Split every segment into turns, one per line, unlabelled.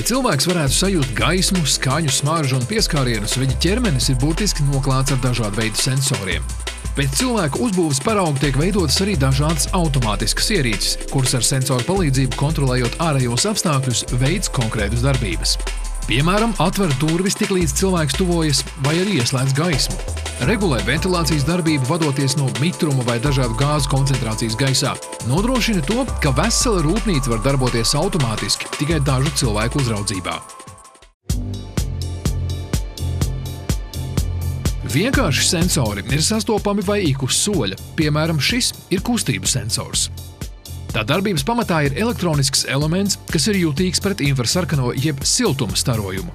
cilvēks varētu sajust gaismu, skaņu, smaržu un pieskārienus, viņa ķermenis ir burtiski noklāts ar dažādu veidu sensoriem. Pēc cilvēku uzbūves parauga tiek veidotas arī dažādas automātiskas ierīces, kuras ar sensoru palīdzību kontrolējot ārējos apstākļus veids konkrētas darbības. Piemēram, atver durvis tiklīdz cilvēks tuvojas vai arī ieslēdz gaismu. Regulē ventilācijas darbību vadoties no mitruma vai dažādu gāzu koncentrācijas gaisā. Nodrošina to, ka vesela rūpnīca var darboties automātiski tikai dažu cilvēku uzraudzībā. Vienkārši sensori ir sastopami vai ik uz soļa. Piemēram, šis ir kustību sensors. Tā darbības pamatā ir elektronisks elements, kas ir jutīgs pret infrasarkano jeb siltuma starojumu.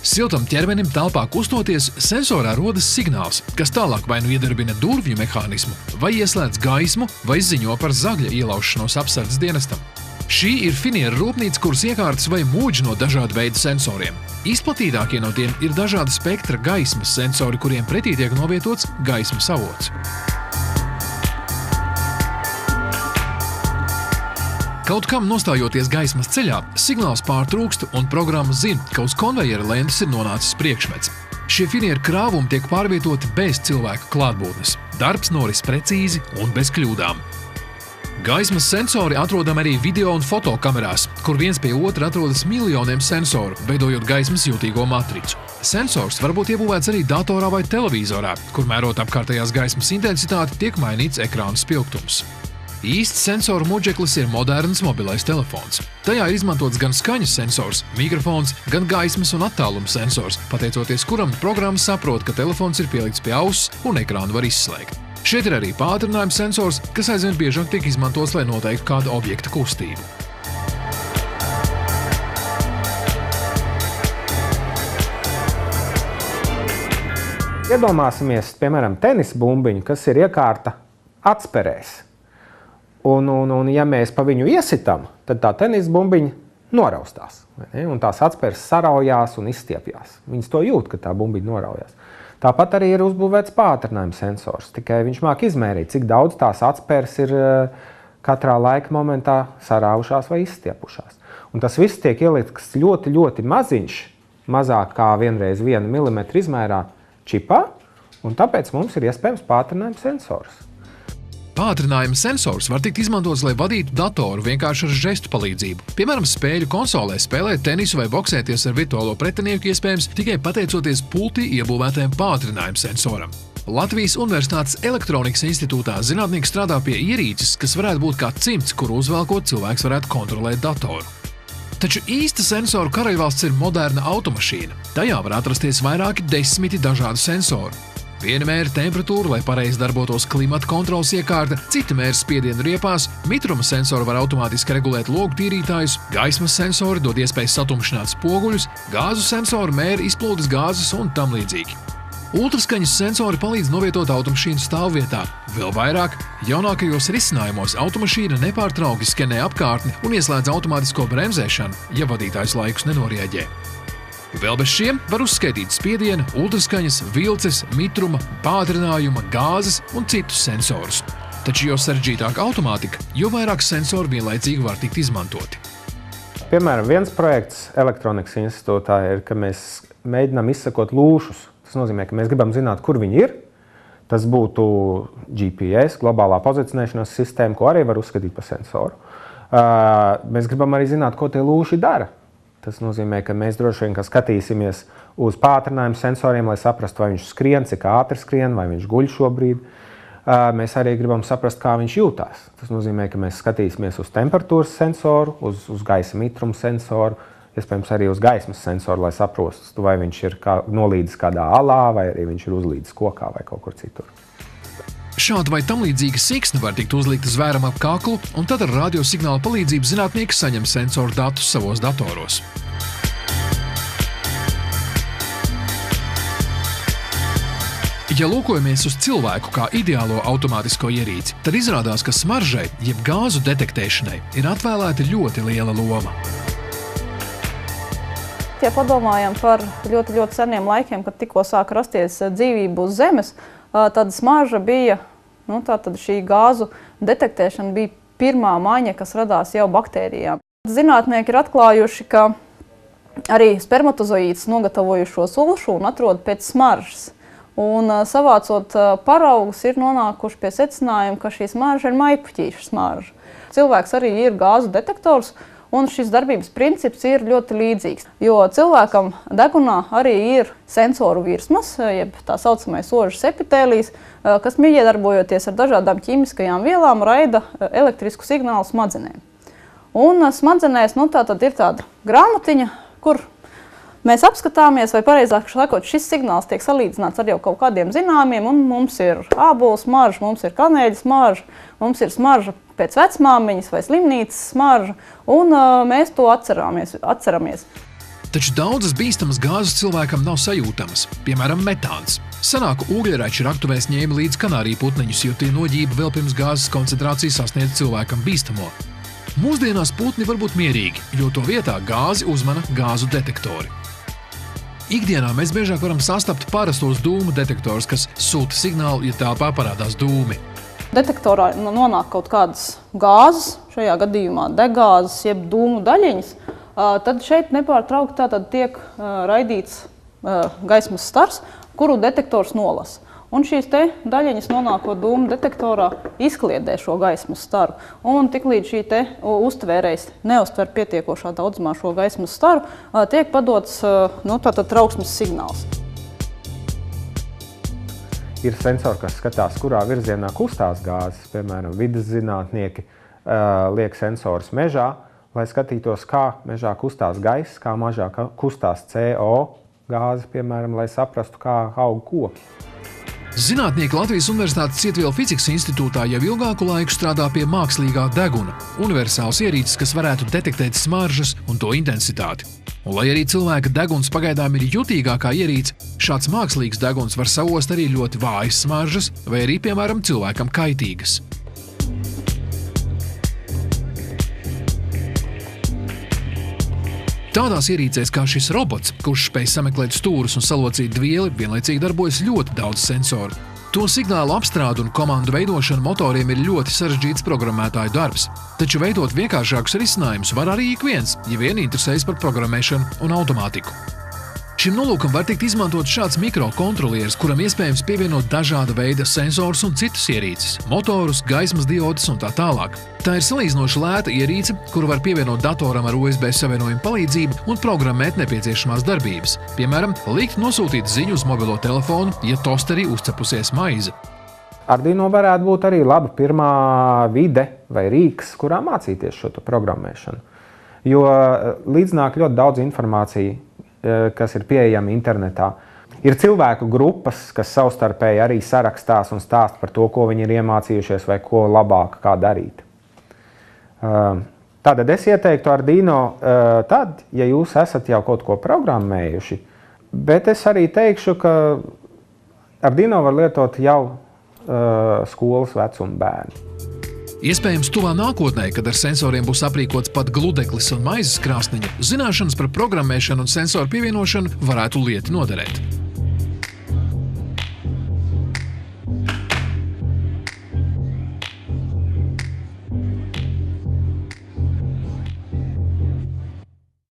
Siltam ķermenim telpā kustoties, sensorā rodas signāls, kas tālāk vai nu iedarbina durvju mehānismu, vai ieslēdz gaismu, vai ziņo par zagļa ielaušanos apsardzes dienestam. Šī ir finieru rūpnīca, kuras iekārtas vai mūģi no dažādu veidu sensoriem. Izplatītākie no tiem ir dažāda spektra gaismas sensori, kuriem pretī tiek novietots gaismas avots. Kaut kam nostājoties gaismas ceļā, signāls pārtrūkst un programma zina, ka uz konvejera lentes ir nonācis priekšmets. Šie finieru krāvumi tiek pārvietoti bez cilvēka klātbūtnes. Darbs noris precīzi un bez kļūdām. Gaismas sensori atrodami arī video un fotokamerās, kur viens pie otra atrodas miljoniem sensoru, veidojot gaismas jūtīgo matricu. Sensors var būt iebūvēts arī datorā vai televizorā, kur mērot apkārtējās gaismas intensitāti, tiek mainīts ekrāna spilgtums. Īsts sensoru muģeklis ir moderns mobilais telefons. Tajā ir izmantots gan skaņas sensors, mikrofons, gan gaismas un attāluma sensors, pateicoties kuram programma saprot, ka telefons ir pielikts pie auss un ekrānu var izslēgt. Šeit ir arī pātrinājuma sensors, kas aizvien biežāk tiek izmantots, lai noteiktu kādu objekta kustību.
Iedomāsimies, piemēram, tenisa bumbiņu, kas ir iekārta atspērēs. Un ja mēs pa viņu iesitam, tad tā tenisa bumbiņa noraustās. Un tās atspēres saraujās un izstiepjās. Viņas to jūt, ka tā bumbiņa noraujās. Tāpat arī ir uzbūvēts pātrinājuma sensors. Tikai viņš māk izmērīt, cik daudz tās atspēres ir katrā laika momentā saraušās vai izstiepušās. Un tas viss tiek ielikts ļoti, ļoti maziņš, mazāk kā vienreiz 1 milimetru izmērā čipā, un tāpēc mums ir iespējams pātrinājuma sensors.
Pātrinājuma sensors var tikt izmantots, lai vadītu datoru vienkārši ar žestu palīdzību. Piemēram, spēļu konsolē spēlēt tenisu vai boksēties ar virtuālo pretinieku iespējams tikai pateicoties pultī iebūvētajam pātrinājuma sensoram. Latvijas Universitātes Elektronikas institūtā zinātnieki strādā pie ierīces, kas varētu būt kā cimds, kuru uzvelkot cilvēks varētu kontrolēt datoru. Taču īsta sensoru karaļvalsts ir moderna automašīna. Tajā var atrasties vairāki desmiti dažādu sensoru. Viena mēra temperatūra, lai pareizi darbotos klimata kontrolas iekārta, cita mēra spiedienu riepās, mitruma sensori var automātiski regulēt logu tīrītājus, gaismas sensori dod iespēju satumšināt spoguļus, gāzu sensori mēra izplūdes gāzes un tam līdzīgi. Ultraskaņas sensori palīdz novietot automašīnu stāvvietā. Vēl vairāk, jaunākajos risinājumos automašīna nepārtraukti skenē apkārtni un ieslēdz automātisko bremzēšanu, ja vadītājs laikus nenorieģē. Vēl bez šiem var uzskaitīt spiediena, ultraskaņas, vilces, mitruma, pātrinājuma, gāzes un citus sensorus. Taču jo sarežģītāka automātika, jo vairāk sensoru vienlaicīgi var tikt izmantoti.
Piemēram, viens projekts Elektronikas institūtā ir, ka mēs mēģinām izsekot lūšus. Tas nozīmē, ka mēs gribam zināt, kur viņi ir. Tas būtu GPS, globālā pozicionēšanas sistēma, ko arī var uzskatīt par sensoru. Mēs gribam arī zināt, ko tie lūši dara. Tas nozīmē, ka mēs droši vien skatīsimies uz pātrinājumu sensoriem, lai saprastu, vai viņš skrien, cik ātri skrien, vai viņš guļ šobrīd. Mēs arī gribam saprast, kā viņš jūtās. Tas nozīmē, ka mēs skatīsimies uz temperatūras sensoru, uz gaisa mitruma sensoru, iespējams arī uz gaismas sensoru, lai saprastu, vai viņš ir nolīdis kādā alā, vai arī viņš ir uzlīdis kokā vai kaut kur citur.
Šāda vai tam līdzīga siksna var tikt uzlikta zvēram ap kaklu, un tad ar radiosignāla palīdzību zinātnieki saņem sensoru datus savos datoros. Ja lūkojamies uz cilvēku kā ideālo automātisko ierīci, tad izrādās, ka smaržai, jeb gāzu detektēšanai, ir atvēlēta ļoti liela loma.
Ja padomājam par ļoti seniem laikiem, kad tikko sāk rasties dzīvība uz Zemes, tad smarža bija, tātad šī gāzu detektēšana bija pirmā maiņa, kas radās jau baktērijām. Zinātnieki ir atklājuši, ka arī spermatozoīds nogatavojušo sulšu un atrod pēc smaržas. Un savācot paraugus ir nonākuši pie secinājuma, ka šī smarža ir maipuķīša smarža. Cilvēks arī ir gāzu detektors, un šis darbības princips ir ļoti līdzīgs. Jo cilvēkam degunā arī ir sensoru virsmas, jeb tā saucamais ožas epitēlijs, kas iedarbojoties ar dažādām ķīmiskajām vielām, raida elektrisku signālu smadzenēm. Un smadzenēs tātad ir tāda grāmatiņa, kur mēs apskatāmies, vai pareizāk sakot, šis signāls tiek salīdzināts ar jau kaut kādiem zināmiem, un mums ir ābolu smarža, mums ir kanēļa smarža, mums ir smarža pēc vecmāmiņas vai slimnīcas smarža, un mēs to atceramies.
Taču daudzas bīstamas gāzes cilvēkam nav sajūtamas, piemēram, metāns. Senāku ūgļraķu raktuvēs ņēma līdz kanāriju putniņus, jo tie noģība vēl pirms gāzes koncentrācija sasniedz cilvēkam bīstamo. Mūsdienās putni var būt mierīgi, jo to vietā gāzi uzmana gāzu detektori. Ikdienā mēs biežāk varam sastapt parastos dūmu detektorus, kas sūta signālu, ja telpā parādās dūmi.
Detektorā nonāk kaut kādas gāzes, šajā gadījumā degāzes, jeb dūmu daļiņas, tad šeit nepārtraukti tātad tiek raidīts gaismas stars, kuru detektors nolasa. Un šīs te daļiņas nonākot dūmu detektorā izkliedē šo gaismas staru. Un tiklīdz šī te uztvērējs neuztver pietiekošā daudzumā šo gaismas staru, tiek padots tātad trauksmes signāls.
Ir sensori, kas skatās, kurā virzienā kustās gāzes. Piemēram, vides zinātnieki liek sensorus mežā, lai skatītos, kā mežā kustās gaiss, kā mežā kustās CO gāze, piemēram, lai saprastu, kā aug koki.
Zinātnieki Latvijas Universitātes Cietvielu fizikas institūtā jau ilgāku laiku strādā pie mākslīgā deguna, universāls ierīces, kas varētu detektēt smaržas un to intensitāti. Un, lai arī cilvēka deguns pagaidām ir jutīgākā ierīce, šāds mākslīgs deguns var saost arī ļoti vājas smaržas vai arī, piemēram, cilvēkam kaitīgas. Tādās ierīcēs kā šis robots, kurš spēj sameklēt stūrus un salocīt vieli, vienlaicīgi darbojas ļoti daudz sensoru. To signālu apstrāde un komandu veidošana motoriem ir ļoti sarežģīts programmētāju darbs. Taču veidot vienkāršākus risinājumus var arī ik viens, ja vien interesējas par programmēšanu un automātiku. Šim nolūkam var tikt izmantot šāds mikrokontrolieris, kuram iespējams pievienot dažāda veida sensors un citas ierīces, motorus, gaismas diodes un tā tālāk. Tā ir salīdzinoši lēta ierīce, kuru var pievienot datoram ar USB savienojumu palīdzību un programmēt nepieciešamās darbības. Piemēram, likt nosūtīt ziņu uz mobilo telefonu, ja tosterī uzcepusies maize.
Arduino varētu būt arī laba pirmā vide vai rīks, kurā mācīties šo programmēšanu. Jo līdznāk ļoti daudz informācija, kas ir pieejami internetā. Ir cilvēku grupas, kas savstarpēji arī sarakstās un stāst par to, ko viņi ir iemācījušies vai ko labāk kā darīt. Tātad es ieteiktu Arduino tad, ja jūs esat jau kaut ko programmējuši, bet es arī teikšu, ka Arduino var lietot jau skolas vecuma bērni.
Iespējams, tuvā nākotnē, kad ar sensoriem būs aprīkots pat gludeklis un maizes krāsniņa, zināšanas par programmēšanu un sensoru pievienošanu varētu lieti noderēt.